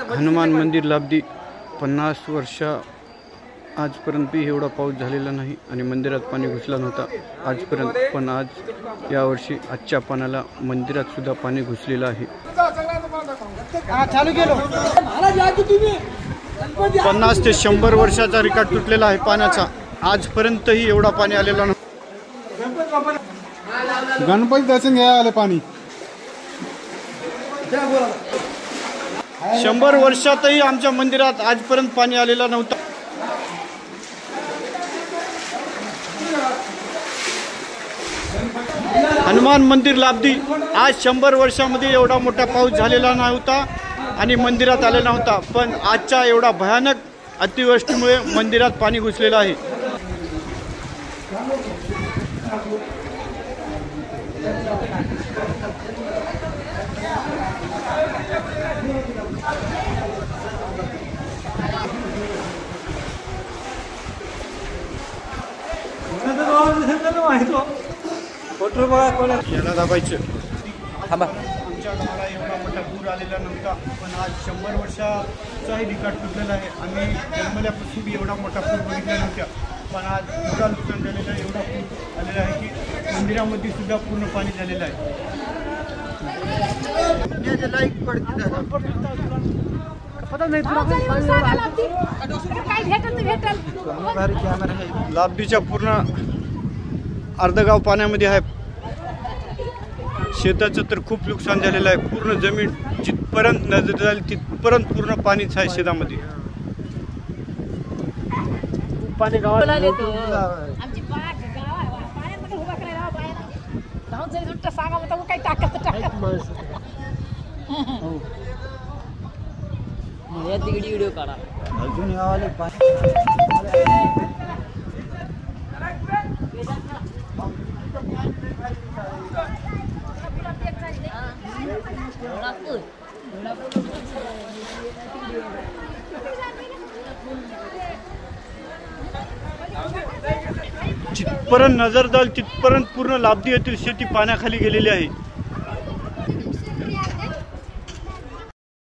हनुमान मंदिर लाभदी 50 वर्ष आजपर्यंत एवढा पाऊस झालेला नाही आणि मंदिरात पाणी घुसला नव्हता आजपर्यंत, पण आज यावर्षी आजच्या पाण्याला मंदिरात सुद्धा पाणी घुसलेलं आहे। 50 ते 100 वर्षाचा रेकॉर्ड तुटलेला आहे पाण्याचा, आजपर्यंतही एवढा पाणी आलेला नाही। गणपती दर्शन घ्यायला आले पाणी 100 वर्षातही आमच्या मंदिरात आजपर्यंत पाणी आलेलं नव्हतं। हनुमान मंदिर लाभदी आज 100 वर्षामध्ये एवढा मोठा पाऊस झालेला नव्हता आणि मंदिरात आलेला नव्हता, पण आजच्या एवढा भयानक अतिवृष्टीमुळे मंदिरात पाणी घुसलेलं आहे। याला दाबायचं थांबा। आमच्या गावाला एवढा मोठा पूर आलेला नव्हता, पण आज 100 वर्षाचाही रिकॉर्ड तुटलेला आहे। आम्ही जन्मल्यापासून बी एवढा मोठा पूर बघितला नव्हता, पण आज एवढा नुकसान झालेला आहे, एवढा पूर आलेला आहे की मंदिरामध्ये सुद्धा पूर्ण पाणी झालेलं आहे। लाभदीच्या पूर्ण अर्ध गाव पाण्यामध्ये आहे। शेताचं तर खूप नुकसान झालेलं आहे, पूर्ण जमीन जिथपर्यंत नजर झाली तिथपर्यंत पूर्ण पाणीच आहे शेतामध्ये। पाणी गावाला येतो आमची पाण्यामध्ये उभा करायला बाहेर जाऊन जरी सुट्टा सांगा मग काही टाकत या तिकडे व्हिडिओ काढा अजून यावाले पाणी जिथपर्यंत नजर जाईल तिथपर्यंत पूर्ण लाभदी येथील शेती पाण्याखाली गेलेली आहे।